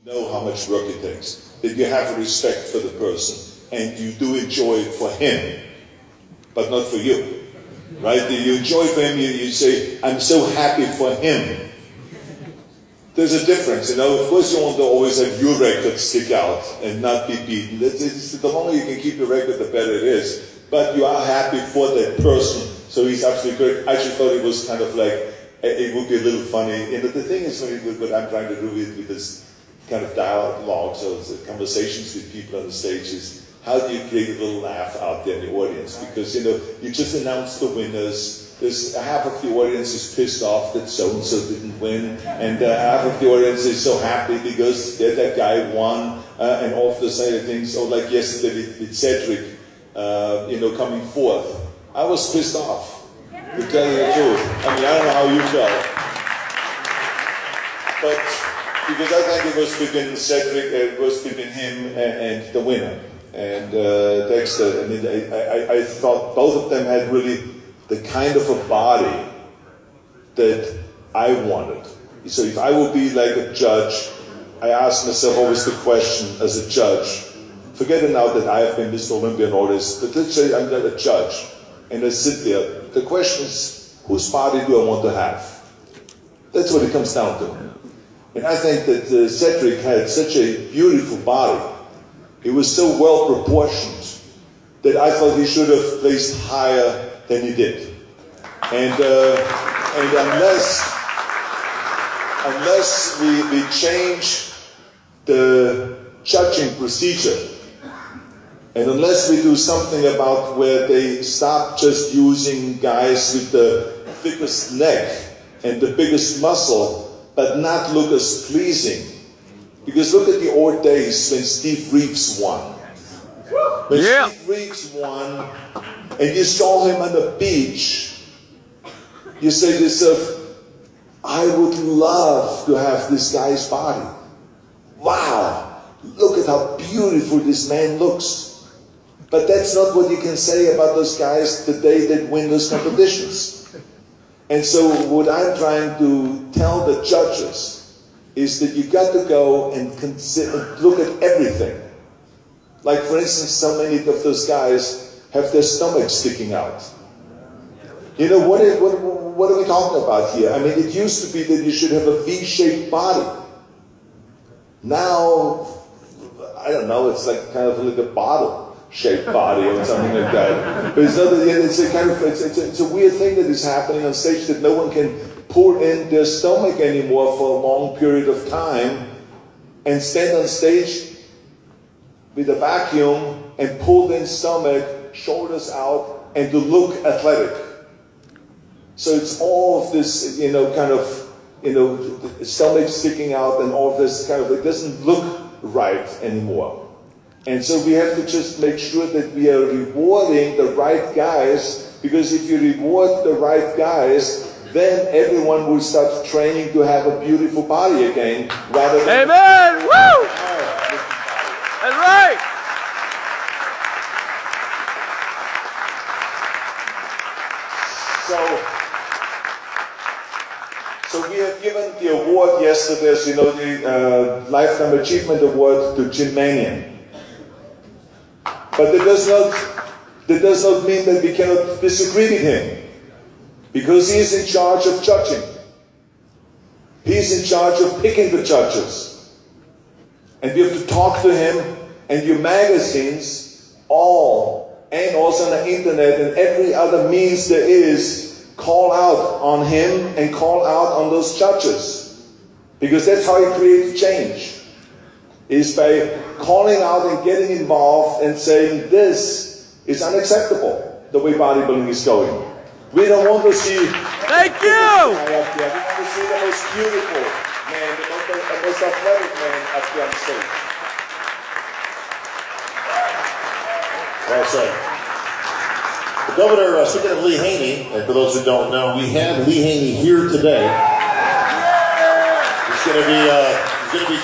Know how much work it takes, that you have respect for the person, and you do enjoy it for him, but not for you, right? You enjoy for him, you say, I'm so happy for him. There's a difference, Of course you want to always have your record stick out and not be beaten. The longer you can keep your record, the better it is. But you are happy for that person, so he's absolutely great. I actually thought it was kind of like, it would be a little funny. The thing is, what I'm trying to do with this kind of dialogue, so it's conversations with people on the stage, is how do you create a little laugh out there in the audience? Because, you just announced the winners. There's half of the audience is pissed off that so-and-so didn't win, and half of the audience is so happy because that guy won, and all of those other things. So like yesterday with Cedric, coming fourth. I was pissed off, to tell you the truth. I mean, I don't know how you felt. But because I think it was between Cedric, it was between him and the winner. And Dexter, I thought both of them had really the kind of a body that I wanted. So if I would be like a judge, I ask myself always the question as a judge, forget it now that I have been Mr. Olympia and all this, but let's say I'm not a judge, and I sit there. The question is, whose body do I want to have? That's what it comes down to. And I think that Cedric had such a beautiful body. He was so well proportioned that I thought he should have placed higher than he did. And unless we change the judging procedure, and unless we do something about where they stop just using guys with the thickest neck and the biggest muscle, but not look as pleasing. Because look at the old days when Steve Reeves won. When Steve Reeves won, and you saw him on the beach, you say to yourself, I would love to have this guy's body. Wow, look at how beautiful this man looks. But that's not what you can say about those guys the day they win those competitions. And so what I'm trying to tell the judges is that you got to go and look at everything. Like, for instance, so many of those guys have their stomachs sticking out. What are we talking about here? I mean, it used to be that you should have a V-shaped body. Now, I don't know, it's like kind of like a bottle-shaped body or something like that. But it's a weird thing that is happening on stage, that no one can pull in their stomach anymore for a long period of time and stand on stage with a vacuum and pull in stomach, shoulders out, and to look athletic. So it's all of this, stomach sticking out and all of this it doesn't look right anymore. And so we have to just make sure that we are rewarding the right guys, because if you reward the right guys, then everyone will start training to have a beautiful body again, rather than... Amen! Woo! That's right! So we have given the award yesterday, as you know, the Lifetime Achievement Award to Jim Mannion. But that does not mean that we cannot disagree with him, because he is in charge of judging. He is in charge of picking the judges. And we have to talk to him, and your magazines, and also on the internet and every other means there is, call out on him and call out on those judges. Because that's how you create change, is by calling out and getting involved and saying, this is unacceptable, the way bodybuilding is going. We don't want to see... Thank you! We want to see the most beautiful man, the most athletic man up there on stage. Well said. The Governor, speaking of Lee Haney, and for those who don't know, we have Lee Haney here today. He's going to be